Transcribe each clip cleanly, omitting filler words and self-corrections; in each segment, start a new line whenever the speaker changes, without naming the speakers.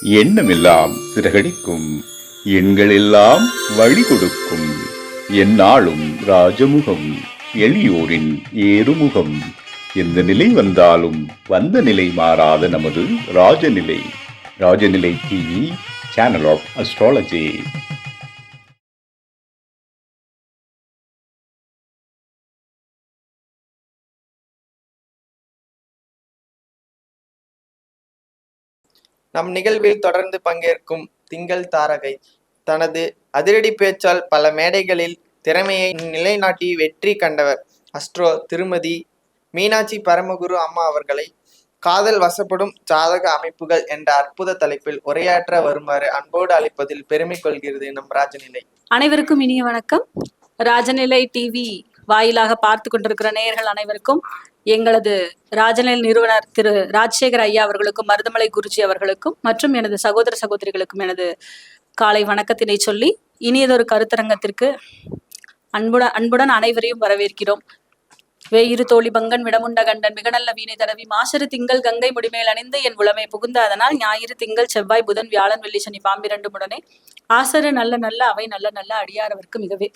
எண்ணமெல்லாம் சிறகடிக்கும், எண்களெல்லாம் வழி கொடுக்கும், எந்நாளும் ராஜமுகம், எளியோரின் ஏறுமுகம். எந்த நிலை வந்தாலும் வந்த நிலை மாறாத நமது Rajanilai. Rajanilai TV, channel of astrology.
நம் நிகழ்வில் தொடர்ந்து பங்கேற்கும் திங்கள் தாரகை தனது அதிரடி பேச்சால் பல மேடைகளில் திறமையை நிலைநாட்டி வெற்றி கண்டவர் அஸ்ட்ரோ திருமதி மீனாட்சி பரமகுரு அம்மா அவர்களை காதல் வசப்படும் ஜாதக அமைப்புகள் என்ற அற்புத தலைப்பில் உரையாற்ற வருமாறு அன்போடு அழைப்பதில் பெருமை கொள்கிறது நம் ராஜநிலை.
அனைவருக்கும் இனிய வணக்கம். ராஜநிலை டிவி வாயிலாக பார்த்து கொண்டிருக்கிற நேயர்கள் அனைவருக்கும், எங்களது ராஜநிலை நிறுவனர் திரு ராஜசேகர் ஐயா அவர்களுக்கும், மருதமலை குருஜி அவர்களுக்கும் மற்றும் எனது சகோதர சகோதரிகளுக்கும் எனது காலை வணக்கத்தினை சொல்லி இனியதொரு கருத்தரங்கத்திற்கு அன்புடன் அனைவரையும் வரவேற்கிறோம். வேயிரு தோழி பங்கன் விடமுண்ட கண்டன் மிக நல்ல வீணை தடவி மாசரு திங்கள் கங்கை முடிமேல் அணிந்து என் உளமை புகுந்த அதனால் ஞாயிறு திங்கள் செவ்வாய் புதன் வியாழன் வெள்ளி சனி பாம்பிரண்டு முடனே ஆசரு நல்ல நல்ல அவை நல்ல நல்ல அடியாரவர்க்கு மிகவே.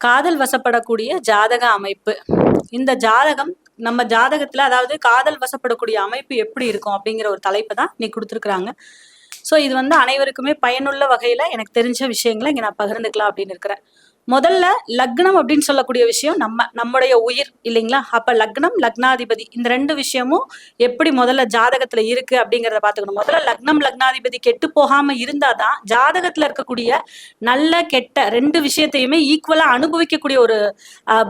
காதல் வசப்படக்கூடிய ஜாதக அமைப்பு. இந்த ஜாதகம் நம்ம ஜாதகத்துல, அதாவது காதல் வசப்படக்கூடிய அமைப்பு எப்படி இருக்கும் அப்படிங்கிற ஒரு தலைப்பு தான் நீ கொடுத்துருக்குறாங்க. ஸோ இது அனைவருக்குமே பயனுள்ள வகையில எனக்கு தெரிஞ்ச விஷயங்களை இங்க நான் பகிர்ந்துக்கலாம் அப்படின்னு இருக்கிறேன். முதல்ல லக்னம் அப்படின்னு சொல்லக்கூடிய விஷயம் நம்முடைய உயிர் இல்லைங்களா? அப்ப லக்னம், லக்னாதிபதி, இந்த ரெண்டு விஷயமும் எப்படி முதல்ல ஜாதகத்துல இருக்கு அப்படிங்கிறத பாத்துக்கணும். முதல்ல லக்னம் லக்னாதிபதி கெட்டு போகாம இருந்தாதான் ஜாதகத்துல இருக்கக்கூடிய நல்ல கெட்ட ரெண்டு விஷயத்தையுமே ஈக்குவலா அனுபவிக்கக்கூடிய ஒரு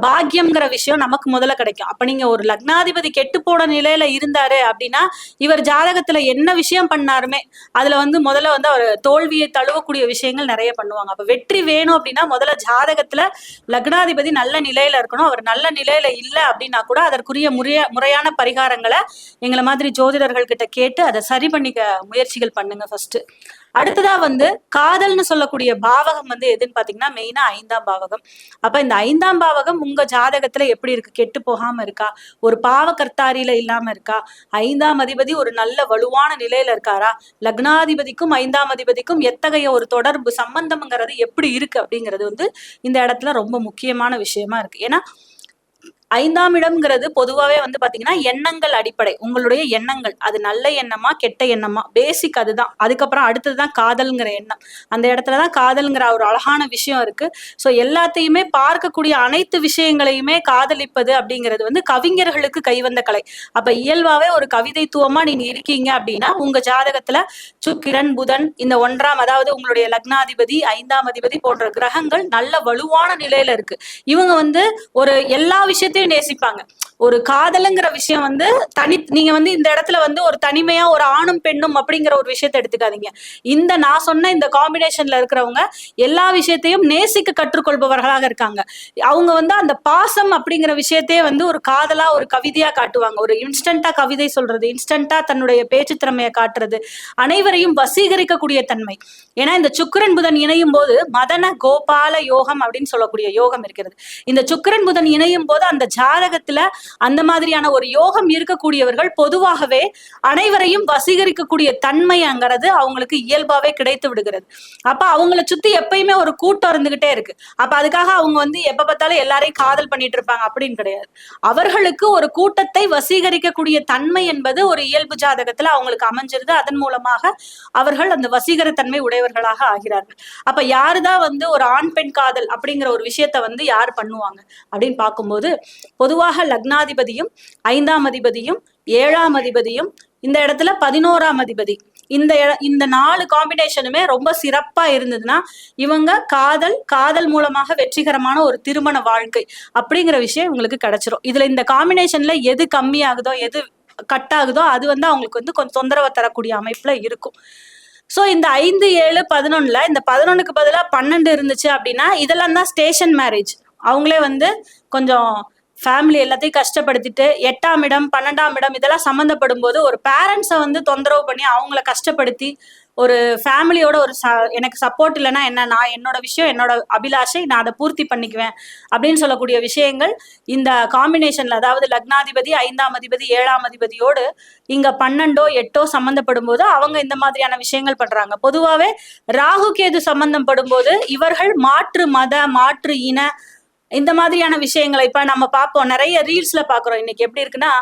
பாக்கியம்ங்கிற விஷயம் நமக்கு முதல்ல கிடைக்கும். அப்ப நீங்க ஒரு லக்னாதிபதி கெட்டு போன நிலையில இருந்தாரு அப்படின்னா, இவர் ஜாதகத்துல என்ன விஷயம் பண்ணாருமே அதுல முதல்ல அவர் தோல்வியை தழுவக்கூடிய விஷயங்கள் நிறைய பண்ணுவாங்க. அப்ப வெற்றி வேணும் அப்படின்னா முதல்ல ஜாதகத்துல லக்னாதிபதி நல்ல நிலையில இருக்கணும். அவர் நல்ல நிலையில இல்ல அப்படின்னா கூட அதற்குரிய முறையான பரிகாரங்களை எங்களை மாதிரி ஜோதிடர்கள் கிட்ட கேட்டு அதை சரி பண்ணிக்க முயற்சிகள் பண்ணுங்க ஃபர்ஸ்ட். அடுத்ததா காதல்னு சொல்லக்கூடிய பாவகம் எதுன்னு பாத்தீங்கன்னா மெயினா 5ஆம் பாவகம். அப்ப இந்த 5ஆம் பாவகம் உங்க ஜாதகத்துல எப்படி இருக்கு? கெட்டு போகாம இருக்கா? ஒரு பாவகர்த்தாரியில இல்லாம இருக்கா? 5ஆம் அதிபதி ஒரு நல்ல வலுவான நிலையில இருக்காரா? லக்னாதிபதிக்கும் 5ஆம் அதிபதிக்கும் எத்தகைய ஒரு தொடர்பு சம்பந்தம்ங்கிறது எப்படி இருக்கு அப்படிங்கிறது இந்த இடத்துல ரொம்ப முக்கியமான விஷயமா இருக்கு. ஏன்னா 5ஆம் இடம்ங்கிறது பொதுவாகவே பாத்தீங்கன்னா எண்ணங்கள் அடிப்படை. உங்களுடைய எண்ணங்கள் அது நல்ல எண்ணமா கெட்ட எண்ணமா, பேசிக் அதுதான். அதுக்கப்புறம் அடுத்ததுதான் காதல்ங்கிற எண்ணம். அந்த இடத்துலதான் காதல்ங்கிற ஒரு அழகான விஷயம் இருக்கு. ஸோ எல்லாத்தையுமே பார்க்கக்கூடிய அனைத்து விஷயங்களையுமே காதலிப்பது அப்படிங்கிறது கவிஞர்களுக்கு கைவந்த கலை. அப்ப இயல்பாவே ஒரு கவிதைத்துவமா நீங்க இருக்கீங்க அப்படின்னா உங்க ஜாதகத்துல சுக்கிரன் புதன் இந்த 1ஆம், அதாவது உங்களுடைய லக்னாதிபதி 5ஆம் அதிபதி போன்ற கிரகங்கள் நல்ல வலுவான நிலையில இருக்கு. இவங்க ஒரு எல்லா விஷயத்தையும் நேசிப்பாங்க. ஒரு காதலுங்கிற விஷயம் நீங்க இந்த இடத்துல ஒரு தனிமையா ஒரு ஆணும் பெண்ணும் அப்படிங்கிற ஒரு விஷயத்தை எடுத்துக்காதீங்க. நான் சொன்ன இந்த காம்பினேஷன்ல இருக்கிறவங்க எல்லா விஷயத்தையும் நேசிக்க கற்றுக்கொள்பவர்களாக இருக்காங்க. அவங்க அந்த பாசம் அப்படிங்கிற விஷயத்தையே ஒரு காதலா ஒரு கவிதையா காட்டுவாங்க. ஒரு இன்ஸ்டன்டா கவிதை சொல்றது, இன்ஸ்டன்டா தன்னுடைய பேச்சு திறமையை காட்டுறது, அனைவரையும் வசீகரிக்கக்கூடிய தன்மை. ஏன்னா இந்த சுக்கிரன் புதன் இணையும் போது மதன கோபால யோகம் அப்படின்னு சொல்லக்கூடிய யோகம் இருக்கிறது. இந்த சுக்கிரன் புதன் இணையும் போது அந்த ஜாதகத்துல அந்த மாதிரியான ஒரு யோகம் இருக்கக்கூடியவர்கள் பொதுவாகவே அனைவரையும் வசீகரிக்கக்கூடிய தன்மைங்கிறது அவங்களுக்கு இயல்பாவே கிடைத்து விடுகிறது. அப்ப அவங்களை சுத்தி எப்பயுமே ஒரு கூட்டம் இருந்துகிட்டே இருக்கு. அப்ப அதுக்காக அவங்க எப்ப பார்த்தாலும் எல்லாரையும் காதல் பண்ணிட்டு இருப்பாங்க அப்படின்னு கிடையாது. அவர்களுக்கு ஒரு கூட்டத்தை வசீகரிக்கக்கூடிய தன்மை என்பது ஒரு இயல்பு ஜாதகத்துல அவங்களுக்கு அமைஞ்சிருது. அதன் மூலமாக அவர்கள் அந்த வசீகரத்தன்மை உடையவர்களாக ஆகிறார்கள். அப்ப யாருதான் ஒரு ஆண் பெண் காதல் அப்படிங்கிற ஒரு விஷயத்த யார் பண்ணுவாங்க அப்படின்னு பார்க்கும்போது, பொதுவாக லக்னாதிபதியும் 5ஆம் அதிபதியும் 7ஆம் அதிபதியும் இந்த இடத்துல 11ஆம் அதிபதி, இந்த 4 காம்பினேஷனுமே ரொம்ப சிறப்பா இருந்ததுன்னா இவங்க காதல் மூலமாக வெற்றிகரமான ஒரு திருமண வாழ்க்கை அப்படிங்கிற விஷயம் இவங்களுக்கு கிடைச்சிரும். இதுல இந்த காம்பினேஷன்ல எது கம்மியாகுதோ எது கட் ஆகுதோ அது அவங்களுக்கு கொஞ்சம் தொந்தரவை தரக்கூடிய அமைப்புல இருக்கும். ஸோ இந்த 5, 7, 11ல இந்த 11க்கு பதிலாக 12 இருந்துச்சு அப்படின்னா இதெல்லாம் தான் ஸ்டேஷன் மேரேஜ். அவங்களே கொஞ்சம் ஃபேமிலி எல்லாத்தையும் கஷ்டப்படுத்திட்டு 8ஆம் இடம் 12ஆம் இடம் இதெல்லாம் சம்மந்தப்படும் போது ஒரு பேரண்ட்ஸை வந்து தொந்தரவு பண்ணி அவங்கள கஷ்டப்படுத்தி ஒரு ஃபேமிலியோட எனக்கு சப்போர்ட் இல்லைன்னா என்ன, நான் என்னோட விஷயம் என்னோட அபிலாஷை நான் அதை பூர்த்தி பண்ணிக்குவேன் அப்படின்னு சொல்லக்கூடிய விஷயங்கள் இந்த காம்பினேஷன்ல, அதாவது லக்னாதிபதி 5ஆம் அதிபதி 7ஆம் அதிபதியோடு இங்க 12ஓ 8ஓ சம்பந்தப்படும் போது அவங்க இந்த மாதிரியான விஷயங்கள் பண்றாங்க. பொதுவாகவே ராகு கேது சம்பந்தம் படும்போது இவர்கள் மாற்று மத மாற்று இன இந்த மாதிரியான விஷயங்களை இப்ப நம்ம பார்ப்போம், நிறைய ரீல்ஸ்ல பாக்குறோம். இன்னைக்கு எப்படி இருக்குன்னா,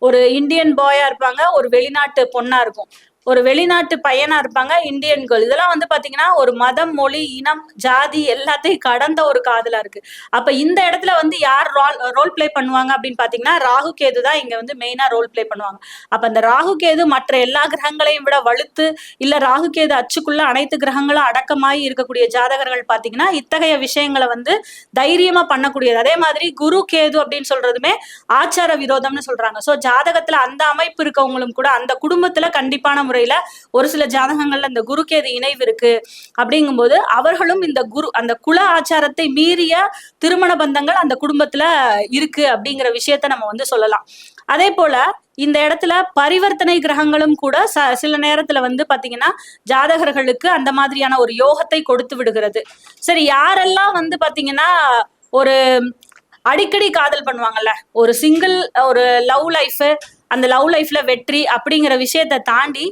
ஒரு இந்தியன் பாயா இருப்பாங்க, ஒரு வெளிநாட்டு பொண்ணா இருக்கும், ஒரு வெளிநாட்டு பையனா இருப்பாங்க, இந்தியன் கேர்ள். இதெல்லாம் வந்து பாத்தீங்கன்னா ஒரு மதம் மொழி இனம் ஜாதி எல்லாத்தையும் கடந்த ஒரு காதலா இருக்கு. அப்ப இந்த இடத்துல வந்து யார் ரோல் பிளே பண்ணுவாங்க அப்படின்னு பாத்தீங்கன்னா ராகு கேது தான் இங்க வந்து மெயினா ரோல் பிளே பண்ணுவாங்க. அப்ப அந்த ராகு கேது மற்ற எல்லா கிரகங்களையும் விட வலுத்து, இல்ல ராகு கேது அச்சுக்குள்ள அனைத்து கிரகங்களும் அடக்கமாயி இருக்கக்கூடிய ஜாதகர்கள் பாத்தீங்கன்னா இத்தகைய விஷயங்களை வந்து தைரியமா பண்ணக்கூடியது. அதே மாதிரி குரு கேது அப்படின்னு சொல்றதுமே ஆச்சார விரோதம்னு சொல்றாங்க. சோ ஜாதகத்துல அந்த அமைப்பு இருக்கவங்களும் கூட அந்த குடும்பத்துல கண்டிப்பான முறையில ஒரு சில ஜாதகங்கள்ல இந்த குரு கேது இணைவு இருக்கு அப்படிங்கும்போது அவர்களும் இந்த அந்த குல ஆச்சாரத்தை மீறிய திருமண பந்தங்கள் அந்த குடும்பத்துல இருக்கு அப்படிங்கிற விஷயத்த நம்ம வந்து சொல்லலாம். அதே போல இந்த இடத்துல பரிவர்த்தனை கிரகங்களும் கூட சில நேரத்துல வந்து பாத்தீங்கன்னா ஜாதகர்களுக்கு அந்த மாதிரியான ஒரு யோகத்தை கொடுத்து விடுகிறது. சரி, யாரெல்லாம் வந்து பாத்தீங்கன்னா ஒரு அடிக்கடி காதல் பண்ணுவாங்கல்ல, ஒரு சிங்கிள் ஒரு லவ் லைஃப், அந்த லவ் லைஃப்ல வெற்றி அப்படிங்கிற விஷயத்த தாண்டி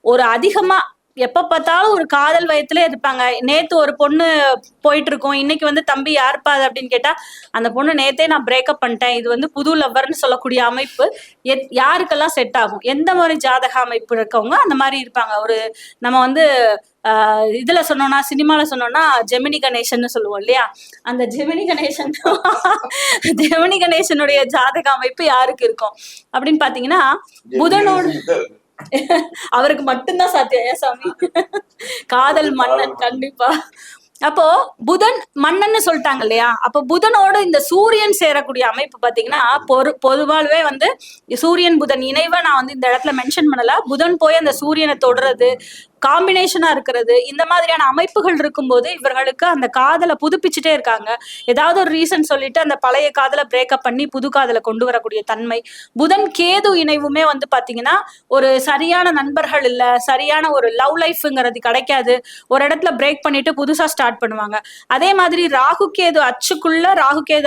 ஒரு அதிகமா எப்ப பார்த்தாலும் ஒரு காதல் வயத்துல இருப்பாங்க. நேத்து ஒரு பொண்ணு போயிட்டு இருக்கோம், இன்னைக்கு வந்து தம்பி யாருப்பா அது அப்படின்னு கேட்டா அந்த பொண்ணு நேத்தே நான் பிரேக்கப் பண்ணிட்டேன், இது வந்து புது லவ்வர்னு சொல்லக்கூடிய அமைப்பு யாருக்கெல்லாம் செட் ஆகும், எந்த மாதிரி ஜாதக அமைப்பு இருக்கவங்க அந்த மாதிரி இருப்பாங்க. ஒரு நம்ம வந்து இதுல சொன்னோம்னா, சினிமால சொன்னோம்னா ஜெமினி கணேசன் சொல்லுவோம் இல்லையா, அந்த ஜெமினி கணேசனுடைய ஜாதக அமைப்பு யாருக்கு இருக்கும் அப்படின்னு பாத்தீங்கன்னா புதனோடு அவருக்கு மட்டும்தான் சாத்தியம். ஏன் சாமி, காதல் மன்னன் கண்டிப்பா. அப்போ புதன் மன்னன்னு சொல்லிட்டாங்க இல்லையா, அப்ப புதனோட இந்த சூரியன் சேரக்கூடிய அமைப்பு பாத்தீங்கன்னா பொதுவாகவே வந்து சூரியன் புதன் இணைவை நான் வந்து இந்த இடத்துல மென்ஷன் பண்ணல. புதன் போய் அந்த சூரியனை தொடர்றது, காம்பினேஷனா இருக்கிறது, இந்த மாதிரியான அமைப்புகள் இருக்கும்போது இவர்களுக்கு அந்த காதலை புதுப்பிச்சுட்டே இருக்காங்க. ஏதாவது ஒரு ரீசன் சொல்லிட்டு அந்த பழைய காதலை பிரேக்கப் பண்ணி புது காதலை கொண்டு வரக்கூடிய தன்மை. புதன் கேது இணைவுமே வந்து பாத்தீங்கன்னா ஒரு சரியான நண்பர்கள் இல்ல, சரியான ஒரு லவ் லைஃப்ங்கிறது கிடைக்காது, ஒரு இடத்துல பிரேக் பண்ணிட்டு புதுசா ஸ்டார்ட் பண்ணுவாங்க. அதே மாதிரி ராகு கேது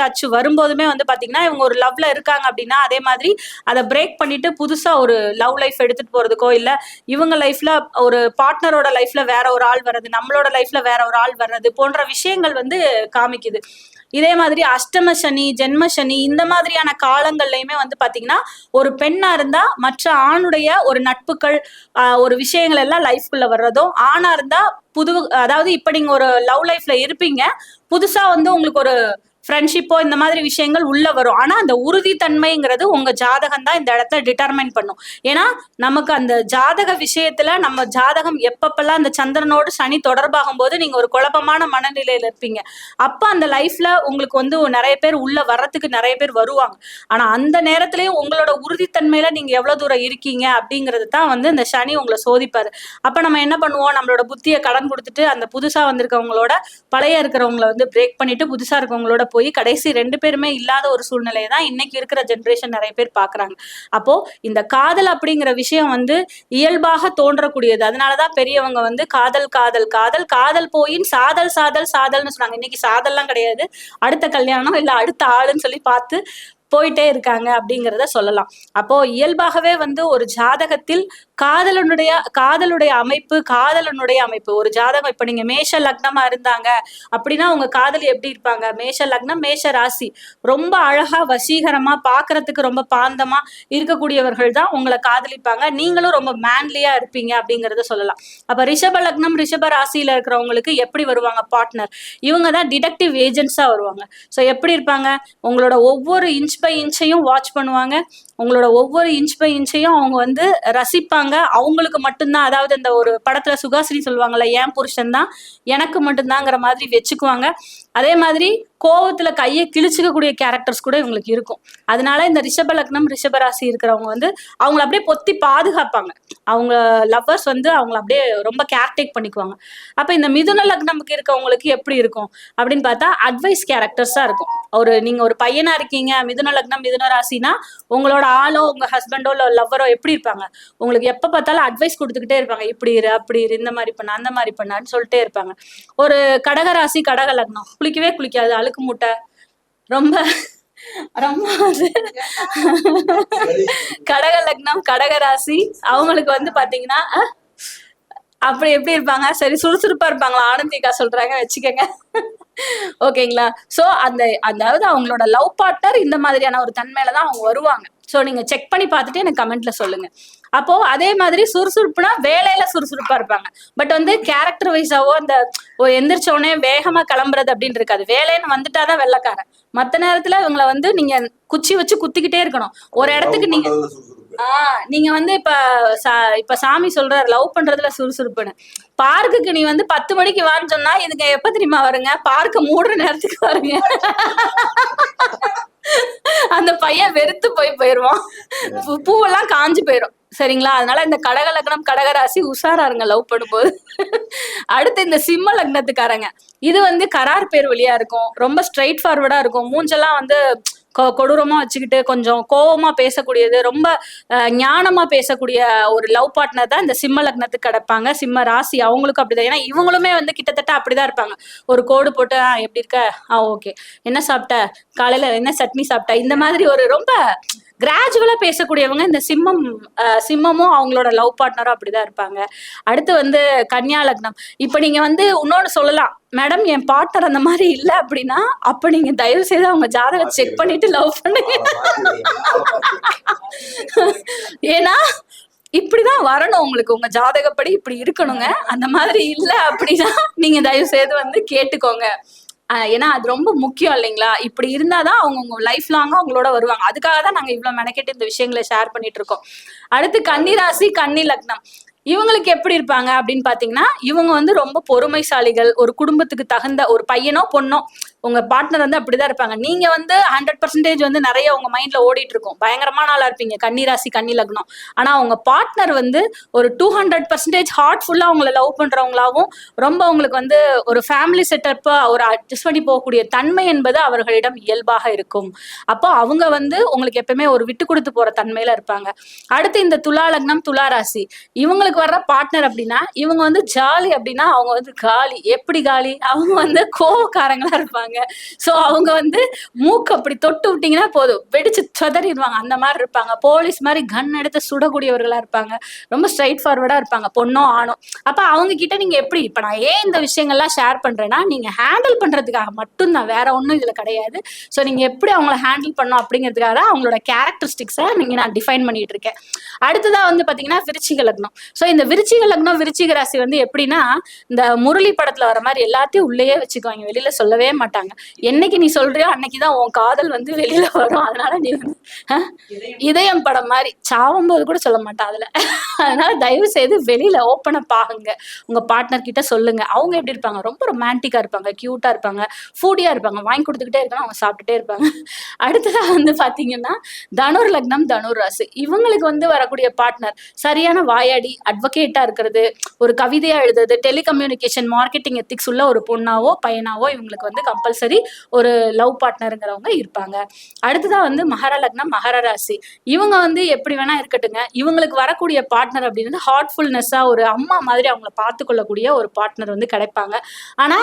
அச்சு வரும்போதுமே வந்து பாத்தீங்கன்னா இவங்க ஒரு லவ்ல இருக்காங்க அப்படின்னா அதே மாதிரி அதை பிரேக் பண்ணிட்டு புதுசா ஒரு லவ் லைஃப் எடுத்துட்டு போறதுக்கோ, இல்ல இவங்க லைஃப்ல ஒரு பார்ட்னரோட லைஃப்ல வேற ஒரு ஆள் வர்றது, நம்மளோட லைஃப்ல வேற ஒரு ஆள் வர்றது போன்ற விஷயங்கள் வந்து காமிக்குது. இதே மாதிரி அஷ்டம சனி ஜென்ம சனி இந்த மாதிரியான காலங்கள்லயுமே வந்து பாத்தீங்கன்னா ஒரு பெண்ணா இருந்தா மற்ற ஆணுடைய ஒரு நட்புகள் ஒரு விஷயங்கள் எல்லாம் லைஃப்குள்ள வர்றதும், ஆணா இருந்தா அதாவது இப்ப நீங்க ஒரு லவ் லைஃப்ல இருப்பீங்க, புதுசா வந்து உங்களுக்கு ஒரு ஃப்ரெண்ட்ஷிப்போ இந்த மாதிரி விஷயங்கள் உள்ள வரும். ஆனா அந்த உறுதித்தன்மைங்கிறது உங்க ஜாதகம் தான் இந்த இடத்துல டிட்டர்மைன் பண்ணும். ஏன்னா நமக்கு அந்த ஜாதக விஷயத்துல நம்ம ஜாதகம் எப்பப்பெல்லாம் அந்த சந்திரனோடு சனி தொடர்பாகும் போது நீங்க ஒரு குழப்பமான மனநிலையில இருப்பீங்க, அப்ப அந்த லைஃப்ல உங்களுக்கு வந்து நிறைய பேர் உள்ள வர்றதுக்கு நிறைய பேர் வருவாங்க. ஆனா அந்த நேரத்திலயும் உங்களோட உறுதித்தன்மையில நீங்க எவ்வளவு தூரம் இருக்கீங்க அப்படிங்கிறது தான் வந்து இந்த சனி உங்களை சோதிப்பாரு. அப்ப நம்ம என்ன பண்ணுவோம், நம்மளோட புத்தியை கடன் கொடுத்துட்டு அந்த புதுசா வந்திருக்கவங்களோட பழைய இருக்கிறவங்களை வந்து பிரேக் பண்ணிட்டு புதுசா இருக்கவங்களோட போய் கடைசி 2 பேருமே இல்லாத ஒரு சூழ்நிலையை தான் இன்னைக்கு இருக்கிற ஜென்ரேஷன் நிறைய பேர் பாக்குறாங்க. அப்போ இந்த காதல் அப்படிங்கிற விஷயம் வந்து இயல்பாக தோன்றக்கூடியது. அதனாலதான் பெரியவங்க வந்து காதல் காதல் காதல் காதல் போயின் சாதல் சாதல் சாதல்னு சொன்னாங்க. இன்னைக்கு சாதல்லாம் கிடையாது, அடுத்த கல்யாணம் இல்ல அடுத்த ஆளுன்னு சொல்லி பார்த்து போயிட்டே இருக்காங்க அப்படிங்கிறத சொல்லலாம். அப்போ இயல்பாகவே வந்து ஒரு ஜாதகத்தில் காதலுடைய அமைப்பு ஒரு ஜாதகம் இப்ப நீங்க மேஷ லக்னமா இருந்தாங்க அப்படின்னா உங்க காதலி எப்படி இருப்பாங்க, மேஷ லக்னம் மேஷ ராசி, ரொம்ப அழகா வசீகரமா பாக்குறதுக்கு ரொம்ப பாந்தமா இருக்கக்கூடியவர்கள் தான் உங்களை காதலிப்பாங்க, நீங்களும் ரொம்ப மேன்லியா இருப்பீங்க அப்படிங்கறத சொல்லலாம். அப்ப ரிஷப லக்னம் ரிஷப ராசியில இருக்கிறவங்களுக்கு எப்படி வருவாங்க பார்ட்னர், இவங்க தான் டிடெக்டிவ் ஏஜென்ட்ஸா வருவாங்க. ஸோ எப்படி இருப்பாங்க, உங்களோட ஒவ்வொரு இன்ச் பை இன்ச்சையும் வாட்ச் பண்ணுவாங்க, உங்களோட ஒவ்வொரு இன்ச் பை இன்ச்சையும் அவங்க வந்து ரசிப்பாங்க. அவங்களுக்கு மட்டும்தான், அதாவது இந்த ஒரு படத்துல சுகாசினி சொல்லுவாங்கல்ல, ஏன் புருஷன் தான் எனக்கு மட்டும்தாங்கிற மாதிரி வச்சுக்குவாங்க. அதே மாதிரி கோவத்துல கையை கிழிச்சுக்கக்கூடிய கேரக்டர்ஸ் கூட இவங்களுக்கு இருக்கும். அதனால இந்த ரிஷப லக்னம் ரிஷப ராசி இருக்கிறவங்க வந்து அவங்கள அப்படியே பொத்தி பாதுகாப்பாங்க. அவங்க லவ்வர்ஸ் வந்து அவங்கள அப்படியே ரொம்ப கேர்டேக் பண்ணிக்குவாங்க. அப்ப இந்த மிதுன லக்னமுக்கு இருக்கவங்களுக்கு எப்படி இருக்கும் அப்படின்னு பார்த்தா அட்வைஸ் கேரக்டர்ஸா இருக்கும். நீங்க ஒரு பையனா இருக்கீங்க, மிதுன லக்னம் மிதுன ராசினா உங்களோட ஆளோ உங்க ஹஸ்பண்டோ இல்ல லவ்வரோ எப்படி இருப்பாங்க, உங்களுக்கு எப்ப பார்த்தாலும் அட்வைஸ் கொடுத்துக்கிட்டே இருப்பாங்க. இப்படி இரு அப்படி இரு, இந்த மாதிரி பண்ண அந்த மாதிரி பண்ணான்னு சொல்லிட்டே இருப்பாங்க. ஒரு கடகராசி கடக லக்னம் குளிக்கவே குளிக்காது, அழுக்கு மூட்டை, ரொம்ப ரொம்ப கடக லக்னம் கடகராசி அவங்களுக்கு வந்து பாத்தீங்கன்னா அப்படி எப்படி இருப்பாங்க, சரி சுறுசுறுப்பா இருப்பாங்களா, ஆனந்திகா சொல்றாங்க வச்சுக்கோங்க. ஓகேங்களா? சோ அதாவது அவங்களோட லவ் பார்ட்னர் இந்த மாதிரியான ஒரு தன்மையில தான் அவங்க வருவாங்க. சோ நீங்க செக் பண்ணி பார்த்துட்டு எனக்கு கமெண்ட்ல சொல்லுங்க. அப்போ அதே மாதிரி சுறுசுறுப்புனா வேலையில சுறுசுறுப்பா இருப்பாங்க. பட் வந்து கேரக்டர் வைஸாவோ அந்த ஒரு எந்திரிச்ச உடனே வேகமா கிளம்புறது அப்படின்னு இருக்காது. வேலைன்னு வந்துட்டாதான் வெள்ளைக்காரன். மத்த நேரத்துல இவங்களை வந்து நீங்க குச்சி வச்சு குத்திக்கிட்டே இருக்கணும். ஒரு இடத்துக்கு நீங்க வந்து இப்ப சாமி சொல்றாரு லவ் பண்றதுல சுறுசுறுப்புன்னு. பார்க்குக்கு நீ வந்து 10 மணிக்கு வான்னு சொன்னா இதுக்கு எப்ப தெரியுமா வருங்க, பார்க்க மூடுற நேரத்துக்கு வருங்க. அந்த பையன் வெறுத்து போயிருவான், பூவெல்லாம் காஞ்சு போயிரும். சரிங்களா? அதனால இந்த கடக லக்னம் கடகராசி உஷாரா இருங்க லவ் பண்ணும்போது. அடுத்து இந்த சிம்ம லக்னத்துக்காரங்க, இது வந்து கரார் பேர் வழியா இருக்கும், ரொம்ப ஸ்ட்ரைட் ஃபார்வர்டா இருக்கும், மூஞ்செல்லாம் வந்து கொடூரமா வச்சுக்கிட்டு கொஞ்சம் கோவமா பேசக்கூடியது, ரொம்ப ஞானமா பேசக்கூடிய ஒரு லவ் பார்ட்னர் தான் இந்த சிம்ம லக்னத்துக்கு கிடைப்பாங்க. சிம்ம ராசி அவங்களுக்கும் அப்படிதான். ஏன்னா இவங்களுமே வந்து கிட்டத்தட்ட அப்படிதான் இருப்பாங்க. ஒரு கோடு போட்டு எப்படி இருக்க, ஓகே, என்ன சாப்பிட்ட, காலையில என்ன சட்னி சாப்பிட்ட, இந்த மாதிரி ஒரு ரொம்ப கிராஜுவலா பேசக்கூடியவங்க இந்த சிம்மமும் அவங்களோட லவ் பார்ட்னரும் அப்படிதான் இருப்பாங்க. அடுத்து வந்து கன்னியா லக்னம். இப்ப நீங்க வந்து இன்னொன்னு சொல்லலாம், மேடம் என் பார்ட்னர் அந்த மாதிரி இல்ல அப்படின்னா அப்ப நீங்க தயவு செய்து அவங்க ஜாதகத்தை செக் பண்ணிட்டு லவ் பண்ணுங்க. ஏன்னா இப்படிதான் வரணும் உங்களுக்கு, உங்க ஜாதகப்படி இப்படி இருக்கணுங்க. அந்த மாதிரி இல்ல அப்படின்னா நீங்க தயவு செய்து வந்து கேட்டுக்கோங்க. ஏன்னா அது ரொம்ப முக்கியம் இல்லைங்களா? இப்படி இருந்தாதான் அவங்க உங்க லைஃப் லாங்கா அவங்களோட வருவாங்க. அதுக்காக தான் நாங்க இவ்வளவு மெனக்கெட்டு இந்த விஷயங்களை ஷேர் பண்ணிட்டு இருக்கோம். அடுத்து கன்னி ராசி கன்னி லக்னம். இவங்களுக்கு எப்படி இருப்பாங்க அப்படின்னு பாத்தீங்கன்னா, இவங்க வந்து ரொம்ப பொறுமைசாலிகள், ஒரு குடும்பத்துக்கு தகுந்த ஒரு பையனோ பொண்ணோ உங்க பார்ட்னர் வந்து அப்படிதான் இருப்பாங்க. நீங்க வந்து 100% வந்து நிறைய உங்க மைண்ட்ல ஓடிட்டு இருக்கும், பயங்கரமான ஆளா இருப்பீங்க கன்னி ராசி கன்னி லக்னம். ஆனா உங்க பார்ட்னர் வந்து ஒரு 200% ஹார்ட்ஃபுல்லா உங்களை லவ் பண்றவங்களாவும், ரொம்ப உங்களுக்கு வந்து ஒரு ஃபேமிலி செட்டப்பா ஒரு அட்ஜஸ்ட் பண்ணி போகக்கூடிய தன்மை என்பது அவர்களிடம் இயல்பாக இருக்கும். அப்போ அவங்க வந்து உங்களுக்கு எப்பவுமே ஒரு விட்டு கொடுத்து போற தன்மையில இருப்பாங்க. அடுத்து இந்த துலா லக்னம் துலா ராசி, இவங்களுக்கு வர்ற பார்ட்னர் அப்படின்னா இவங்க வந்து ஜாலி அப்படின்னா அவங்க வந்து காலி. எப்படி காலி? அவங்க வந்து கோவக்காரங்களா இருப்பாங்க. சோ அவங்க வந்து மூக்கு அப்படி தொட்டு விட்டீங்கன்னா போதும் வெடிச்சு சொதறிடுவாங்க, அந்த மாதிரி இருப்பாங்க. போலீஸ் மாதிரி கன் எடுத்து சுடக்கூடியவர்களா இருப்பாங்க. ரொம்ப ஸ்ட்ரைட் ஃபார்வர்டா இருப்பாங்க, பொண்ணோ ஆணோ. அப்ப அவங்க கிட்ட நீங்க எப்படி, இப்ப நான் ஏன் இந்த விஷயங்கள்லாம் ஷேர் பண்றேன்னா நீங்க ஹேண்டில் பண்றதுக்காக மட்டும்தான், வேற ஒண்ணும் இதுல கிடையாது. சோ நீங்க எப்படி அவங்கள ஹேண்டில் பண்ணணும் அப்படிங்கிறதுக்காக அவங்களோட கேரக்டரிஸ்டிக்ஸை நீங்க நான் டிஃபைன் பண்ணிட்டு இருக்கேன். அடுத்ததா வந்து பாத்தீங்கன்னா விருச்சிக லக்னம். சோ இந்த விருச்சிக லக்னம் விருச்சிக ராசி வந்து எப்படின்னா, இந்த முரளி படத்துல வர மாதிரி எல்லாத்தையும் உள்ளேயே வச்சுக்குவாங்க, வெளியில சொல்லவே மாட்டாங்க. என்னைக்கு நீ சொல்றியோ அன்னைக்குதான் உன் காதல் வந்து வெளியில வரும். அதனால நீ வந்து இதயம் படம் மாதிரி சாவும் போது கூட சொல்ல மாட்டா அதுல. அதனால தயவு செய்து வெளியில ஓப்பன் அப் ஆகுங்க, உங்க பார்ட்னர் கிட்ட சொல்லுங்க. அவங்க எப்படி இருப்பாங்க, ரொம்ப ரொமான்டிக்கா இருப்பாங்க, கியூட்டா இருப்பாங்க, ஃபூடியா இருப்பாங்க, வாங்கி கொடுத்துக்கிட்டே இருக்கணும், அவங்க சாப்பிட்டுட்டே இருப்பாங்க. அடுத்ததா வந்து பாத்தீங்கன்னா தனுர் லக்னம் தனுர் ராசி, இவங்களுக்கு வந்து வரக்கூடிய பார்ட்னர் சரியான வாயாடி அட்வொகேட்டா இருக்கிறது, ஒரு கவிதையா எழுதுறது, டெலிகம்யூனிகேஷன் மார்க்கெட்டிங் எத்திக்ஸ் உள்ள ஒரு பொண்ணாவோ பையனாவோ இவங்களுக்கு வந்து கம்பல்சரி ஒரு லவ் பார்ட்னருங்கிறவங்க இருப்பாங்க. அடுத்ததான் வந்து மகர லக்னம் மகர ராசி, இவங்க வந்து எப்படி வேணா இருக்கட்டுங்க, இவங்களுக்கு வரக்கூடிய பார்ட்னர் அப்படின்னு ஹார்ட்ஃபுல்னஸா ஒரு அம்மா மாதிரி அவங்கள பார்த்து கொள்ளக்கூடிய ஒரு பார்ட்னர் வந்து கிடைப்பாங்க. ஆனா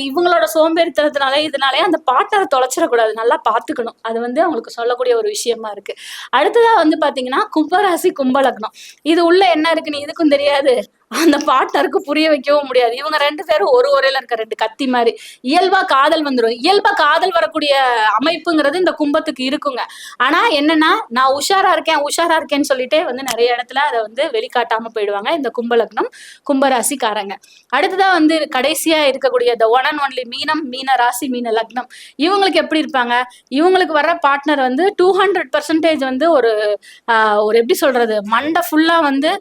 இவங்களோட சோம்பேறித்தனத்தினாலே இதனாலே அந்த பார்ட்னரை தொலைச்சிடக்கூடாது, நல்லா பார்த்துக்கணும். அது வந்து அவங்களுக்கு சொல்லக்கூடிய ஒரு விஷயமா இருக்கு. அடுத்ததா வந்து பாத்தீங்கன்னா கும்பராசி கும்பலக்னம், இது உள்ள என்ன இருக்குன்னு இதுக்கும் தெரியாது, அந்த பார்ட்னருக்கு புரிய வைக்கவும் முடியாது. இவங்க 2 பேரும் ஒரு உரையில இருக்க 2 கத்தி மாதிரி. இயல்பா காதல் வந்துடும். இயல்பா காதல் வரக்கூடிய அமைப்புங்கிறது இந்த கும்பத்துக்கு இருக்குங்க. ஆனா என்னன்னா, நான் உஷாரா இருக்கேன்னு சொல்லிட்டே வந்து நிறைய இடத்துல அதை வந்து வெளிக்காட்டாம போயிடுவாங்க இந்த கும்பலக்னம் கும்பராசிக்காரங்க. அடுத்ததான் வந்து கடைசியா இருக்கக்கூடிய the one and only மீனம் மீன ராசி மீன லக்னம், இவங்களுக்கு எப்படி இருப்பாங்க, இவங்களுக்கு வர்ற பார்ட்னர் வந்து 200% வந்து ஒரு எப்படி சொல்றது, மண்டை ஃபுல்லா வந்து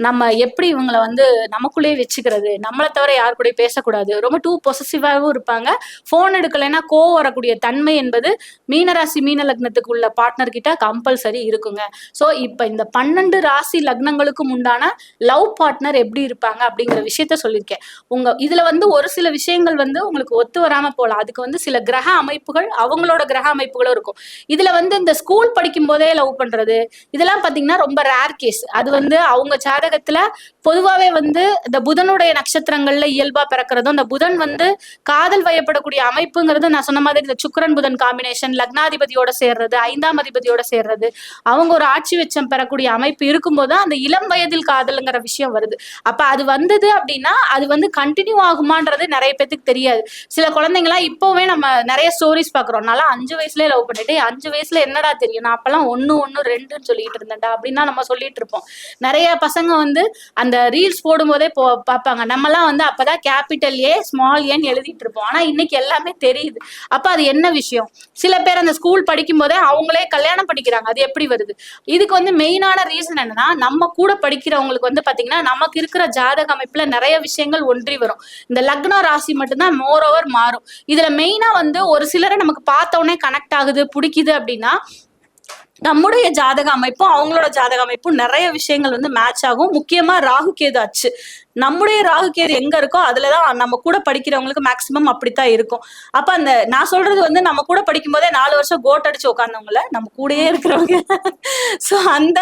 நம்ம எப்படி இவங்களை வந்து நமக்குள்ளேயே வச்சுக்கிறது, நம்மளை தவிர யாரு கூட பேசக்கூடாது, ரொம்ப டூ பொசசிவாகவும் இருப்பாங்க. ஃபோன் எடுக்கலைன்னா கோவம் வரக்கூடிய தன்மை என்பது மீனராசி மீன லக்னத்துக்கு உள்ள பார்ட்னர் கிட்ட கம்பல்சரி இருக்குங்க. ஸோ இப்போ இந்த 12 ராசி லக்னங்களுக்கும் உண்டான லவ் பார்ட்னர் எப்படி இருப்பாங்க அப்படிங்கிற விஷயத்த சொல்லியிருக்கேன். இதுல வந்து ஒரு சில விஷயங்கள் வந்து உங்களுக்கு ஒத்து வராம போகலாம். அதுக்கு வந்து சில கிரக அமைப்புகள், அவங்களோட கிரக அமைப்புகளும் இருக்கும். இதுல வந்து இந்த ஸ்கூல் படிக்கும் போதே லவ் பண்றது இதெல்லாம் பாத்தீங்கன்னா ரொம்ப ரேர் கேஸ். அது வந்து அவங்க ஜாதகத்துல பொதுவாவே வந்து இந்த புதனுடைய நட்சத்திரங்கள்ல இயல்பா பிறக்கிறதும், இந்த புதன் வந்து காதல் வயப்படக்கூடிய அமைப்புங்கிறது நான் சொன்ன மாதிரி இந்த சுக்கிரன் புதன் காம்பினேஷன், லக்னாதிபதியோட சேர்றது, 5ஆம் அதிபதியோட சேர்றது, அவங்க ஒரு ஆட்சி வெச்சம் பெறக்கூடிய அமைப்பு இருக்கும்போது அந்த இளம் வயதில் காதல்ங்கிற விஷயம் வருது. அப்ப அது வந்தது அப்படின்னா அது வந்து கண்டினியூ ஆகுமான்றது நிறைய பேத்துக்கு தெரியாது. சில குழந்தைங்களாம் இப்போவே நம்ம நிறைய ஸ்டோரிஸ் பாக்குறோம். நல்லா 5 வயசுலயே லவ் பண்ணிட்டு 5 வயசுல என்னடா தெரியும், நான் அப்பெல்லாம் 1 1 2ன்னு சொல்லிட்டு இருந்தேன்டா அப்படின்னா நம்ம சொல்லிட்டு இருப்போம். நிறைய பசங்க வந்து அந்த ரீல்ஸ் போடும்போதே பார்ப்பாங்க, நம்மலாம் வந்து அப்பதான் கேபிட்டல் ஏ ஸ்மால் ஏன்னு எழுதிட்டு இருப்போம். ஆனா இன்னைக்கு எல்லாமே தெரியுது. அப்ப அது என்ன விஷயம்? சில பேர் அந்த ஸ்கூல் படிக்கும் போதே அவங்களே கல்யாணம் பண்ணிக்கிறாங்க. அது எப்படி வருது? இதுக்கு வந்து மெயினான ரீசன் என்னன்னா, நம்ம கூட படிக்கிறவங்களுக்கு வந்து பாத்தீங்கன்னா நமக்கு இருக்கிற ஜாதக அமைப்புல நிறைய விஷயங்கள் ஒன்றி வரும். இந்த லக்ன ராசி மட்டும்தான் மோர் ஓவர் மாறும். இதுல மெயினா வந்து ஒரு சிலரை நமக்கு பார்த்த உடனே கனெக்ட் ஆகுது, பிடிக்குது அப்படின்னா நம்முடைய ஜாதக அமைப்பும் அவங்களோட ஜாதக அமைப்பும் நிறைய விஷயங்கள் வந்து மேட்ச் ஆகும். முக்கியமா ராகு கேது அச்சு, நம்முடைய ராகு கேது எங்க இருக்கோ அதுலதான் நம்ம கூட படிக்கிறவங்களுக்கு மேக்சிமம் அப்படித்தான் இருக்கும். அப்ப அந்த நான் சொல்றது வந்து நம்ம கூட படிக்கும் போதே 4 வருஷம் கோட் அடிச்சு உட்கார்ந்தவங்கள நம்ம கூடயே இருக்கிறவங்க. சோ அந்த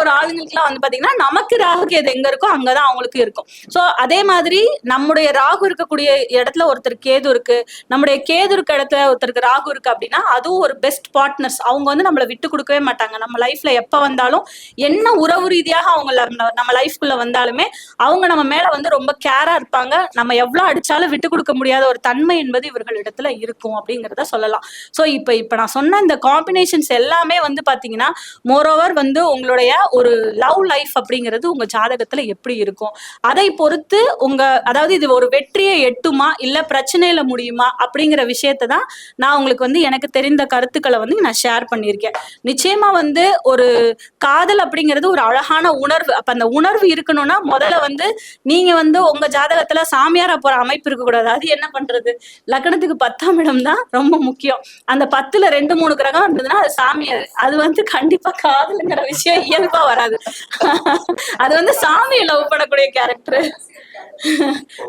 ஒரு ஆளுங்களுக்குலாம் வந்து பாத்தீங்கன்னா நமக்கு ராகு கேது எங்க இருக்கோ அங்கதான் அவங்களுக்கு இருக்கும். சோ அதே மாதிரி நம்முடைய ராகு இருக்கக்கூடிய இடத்துல ஒருத்தர் கேது இருக்கு, நம்முடைய கேது இருக்க இடத்துல ஒருத்தருக்கு ராகு இருக்கு அப்படின்னா அதுவும் ஒரு பெஸ்ட் பார்ட்னர்ஸ். அவங்க வந்து நம்மளை விட்டு கொடுக்கவே மாட்டாங்க. நம்ம லைஃப்ல எப்ப வந்தாலும் என்ன உறவு ரீதியாக அவங்க நம்ம லைஃப்குள்ள வந்தாலுமே அவங்க நம்ம மேல வந்து ரொம்ப கேரா இருப்பாங்க. நம்ம எவ்வளவு அடிச்சாலும் விட்டு கொடுக்க முடியாத ஒரு தன்மை என்பது இவர்களிடத்துல இருக்கும் அப்படிங்கிறத சொல்லலாம். சோ இப்ப நான் சொன்ன இந்த காம்பினேஷன்ஸ் எல்லாமே வந்து பாத்தீங்கன்னா மோரோவர் வந்து உங்களுடைய ஒரு லவ் லைஃப் அப்படிங்கிறது உங்க ஜாதகத்துல எப்படி இருக்கும் அதை பொறுத்து அதாவது இது ஒரு வெற்றியை எட்டுமா இல்ல பிரச்சனையில முடியுமா அப்படிங்கிற விஷயத்தை தான் நான் உங்களுக்கு வந்து எனக்கு தெரிந்த கருத்துக்களை வந்து நான் ஷேர் பண்ணியிருக்கேன். நிச்சயமா வந்து ஒரு காதல் அப்படிங்கிறது ஒரு அழகான உணர்வு. அப்ப அந்த உணர்வு இருக்கணும்னா முதல்ல வந்து நீங்க வந்து உங்க ஜாதகத்துல சாமியாரா போற அமைப்பு இருக்க கூடாது. அது என்ன பண்றது? லக்னத்துக்கு 10ஆம் இடம் தான் ரொம்ப முக்கியம். அந்த 10ல 2 3 கிரகம் இருந்ததுன்னா அது சாமியார். அது வந்து கண்டிப்பா காதலுங்கிற விஷயம் இயல்பா வராது. அது வந்து சாமியை லவ் பண்ணக்கூடிய கேரக்டர்.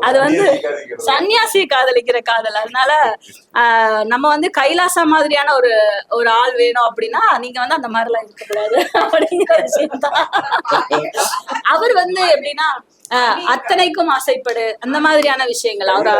அது வந்து சன்னியாசியை காதலிக்கிற காதல். அதனால நம்ம வந்து கைலாசா மாதிரியான ஒரு ஆள் வேணும் அப்படின்னா நீங்க வந்து அந்த மாதிரி எல்லாம் இருக்கக்கூடாது அப்படிங்கிற விஷயம் தான். அவர் வந்து எப்படின்னா அத்தனைக்கும் ஆசைப்படு அந்த மாதிரியான விஷயங்கள் அவரா.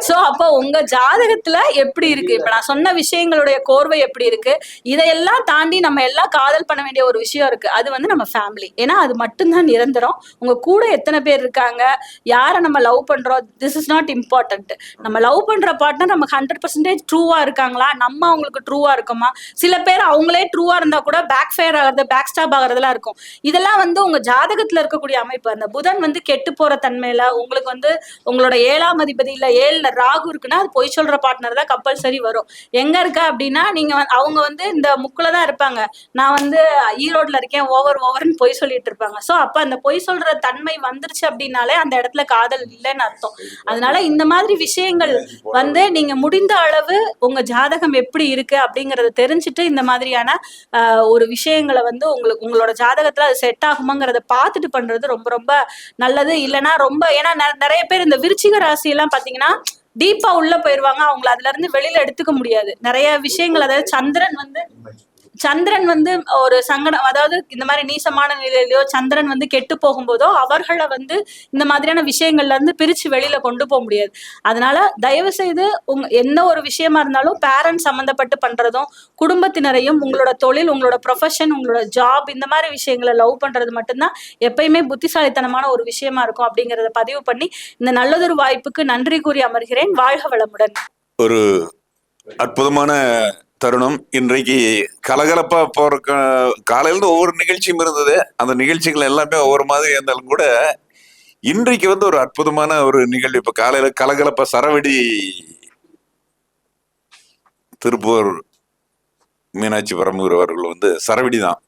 சோ அப்ப உங்க ஜாதகத்துல எப்படி இருக்கு? இப்ப நான் சொன்ன விஷயங்களுடைய கோர்வை எப்படி இருக்கு? இதையெல்லாம் தாண்டி நம்ம எல்லாம் காதல் பண்ண வேண்டிய ஒரு விஷயம் இருக்கு. அது வந்து நம்ம ஃபேமிலி. ஏன்னா அது மட்டும்தான் நிரந்தரம். உங்க கூட எத்தனை பேர் இருக்காங்க, யாரை நம்ம லவ் பண்றோம், திஸ் இஸ் நாட் இம்பார்ட்டன்ட். நம்ம லவ் பண்ற பார்ட்னர் நமக்கு 100% ட்ரூவா இருக்காங்களா, நம்ம அவங்களுக்கு ட்ரூவா இருக்குமா? சில பேர் அவங்களே ட்ரூவா இருந்தா கூட பேக் ஃபயர் ஆகிறது, பேக் ஸ்டாப் ஆகிறதுலாம் இருக்கும். இதெல்லாம் வந்து உங்க ஜாதகத்துல இருக்கக்கூடிய அமைப்பு. அந்த புதன் வந்து கெட்டு போற தன்மையில உங்களுக்கு வந்து உங்களோட 7ஆம் அதிபதி இல்ல 7ல ராகு இருக்குன்னா அது பொய் சொல்ற பார்ட்னர் தான் கம்பல்சரி வரும். எங்க இருக்க அப்படின்னா நீங்க அவங்க வந்து இந்த முக்குலதான் இருப்பாங்க. நான் வந்து ஈரோட்ல இருக்கேன் ஓவர்னு பொய் சொல்லிட்டு இருப்பாங்க. சோ அப்ப அந்த பொய் சொல்ற தன்மை வந்துருச்சு அப்படின்னாலே அந்த இடத்துல காதல் இல்லைன்னு அர்த்தம். அதனால இந்த மாதிரி விஷயங்கள் வந்து நீங்க முடிந்த அளவு உங்க ஜாதகம் எப்படி இருக்கு அப்படிங்கறத தெரிஞ்சுட்டு இந்த மாதிரியான ஒரு விஷயங்களை வந்து உங்களோட ஜாதகத்துல அது செட் ஆகுமாங்கிறத பார்த்துட்டு பண்றது ரொம்ப ரொம்ப நல்லது. இல்லைன்னா ரொம்ப ஏன்னா நிறைய பேர் இந்த விருச்சிக ராசி எல்லாம் பாத்தீங்கன்னா டீப்பா உள்ள போயிருவாங்க. அவங்களை அதுல இருந்து வெளியில எடுத்துக்க முடியாது. நிறைய விஷயங்கள், அதாவது சந்திரன் வந்து ஒரு சங்கடம், அதாவது இந்த மாதிரி நீசமான நிலையிலயோ சந்திரன் வந்து கெட்டு போகும்போதோ அவர்களை வந்து இந்த மாதிரியான விஷயங்கள்ல இருந்து பிரிச்சு வெளியில கொண்டு போக முடியாது. அதனால தயவு செய்து எந்த ஒரு விஷயமா இருந்தாலும் பேரண்ட்ஸ் சம்பந்தப்பட்டு பண்றதும், குடும்பத்தினரையும், உங்களோட தொழில், உங்களோட ப்ரொஃபஷன், உங்களோட ஜாப், இந்த மாதிரி விஷயங்களை லவ் பண்றது மட்டும்தான் எப்பயுமே புத்திசாலித்தனமான ஒரு விஷயமா இருக்கும் அப்படிங்கறத பதிவு பண்ணி இந்த நல்லதொரு வாய்ப்புக்கு நன்றி கூறி அமர்கிறேன். வாழ்க வளமுடன்.
ஒரு அற்புதமான தருணம். இன்றைக்கு கலகலப்பா போற காலையில ஒவ்வொரு நிகழ்ச்சியும் இருந்தது. அந்த நிகழ்ச்சிகள் எல்லாமே ஒவ்வொரு மாதிரி இருந்தாலும் கூட இன்றைக்கு வந்து ஒரு அற்புதமான ஒரு நிகழ்வு. இப்ப காலையில கலகலப்பா சரவெடி திருப்பூர் மீனாட்சி பரமூர் அவர்கள் வந்து சரவெடி தான்.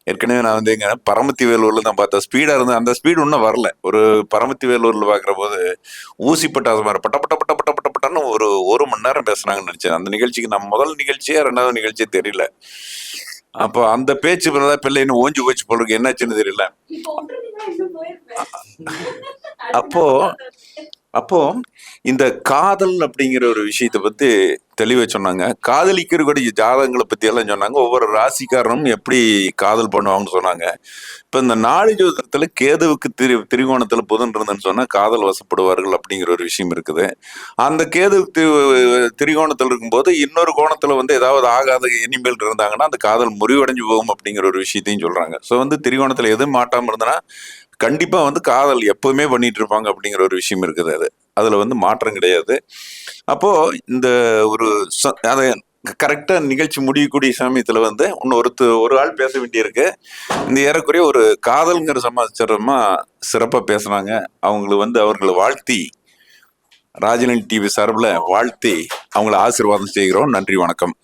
ஏற்கனவே நான் வந்து எங்க பரமத்தி வேலூர்ல தான் பார்த்தேன். ஸ்பீடா இருந்தது, அந்த ஸ்பீடு இன்னும் வரல. ஒரு பரமத்தி வேலூர்ல பாக்குற போது ஊசி பட்டாசு மாதிரி பட்ட பட்ட பட்ட பட்ட பட்ட பட்டன்னு ஒரு மணி நேரம் பேசுனாங்கன்னு நினைச்சேன். அந்த நிகழ்ச்சிக்கு நான் முதல் நிகழ்ச்சியா 2வது நிகழ்ச்சியே தெரியல. அப்போ அந்த பேச்சு பிள்ளை இன்னும் ஓஞ்சி போச்சு போல இருக்கு, என்னாச்சுன்னு தெரியல. அப்போ அப்போ இந்த காதல் அப்படிங்கிற ஒரு விஷயத்தை பத்தி தெளிவா சொன்னாங்க. காதலிக்கிறக்கூடிய ஜாதகங்களை பத்தி எல்லாம் சொன்னாங்க. ஒவ்வொரு ராசிக்காரனும் எப்படி காதல் பண்ணுவாங்கன்னு சொன்னாங்க. இப்ப இந்த நாடி ஜோதிடத்துல கேதுவுக்கு திரிகோணத்துல புதன் இருந்ததுன்னு சொன்னா காதல் வசப்படுவார்கள் அப்படிங்கிற ஒரு விஷயம் இருக்குது. அந்த கேது திரிகோணத்துல இருக்கும்போது இன்னொரு கோணத்துல வந்து ஏதாவது ஆகாத இனிமேல் இருந்தாங்கன்னா அந்த காதல் முறிவடைஞ்சு போகும் அப்படிங்கிற ஒரு விஷயத்தையும் சொல்றாங்க. ஸோ வந்து திரிகோணத்துல எதுவும் மாட்டாம இருந்தனா கண்டிப்பா வந்து காதல் எப்பவுமே பண்ணிட்டு இருப்பாங்க அப்படிங்கிற ஒரு விஷயம் இருக்குது. அதுல வந்து மாற்றம் கிடையாது. அப்போ இந்த ஒரு அதை கரெக்டா நிகழ்ச்சி முடியக்கூடிய சமயத்துல வந்து ஒரு ஆள் பேச வேண்டியிருக்கு. இந்த ஏறக்குறைய ஒரு காதல்ங்கிற சமாச்சாரமா சிறப்பா பேசுனாங்க. அவர்களை வாழ்த்தி, ராஜநிலை டிவி சார்பில் வாழ்த்தி அவங்களை ஆசீர்வாதம் செய்கிறோம். நன்றி, வணக்கம்.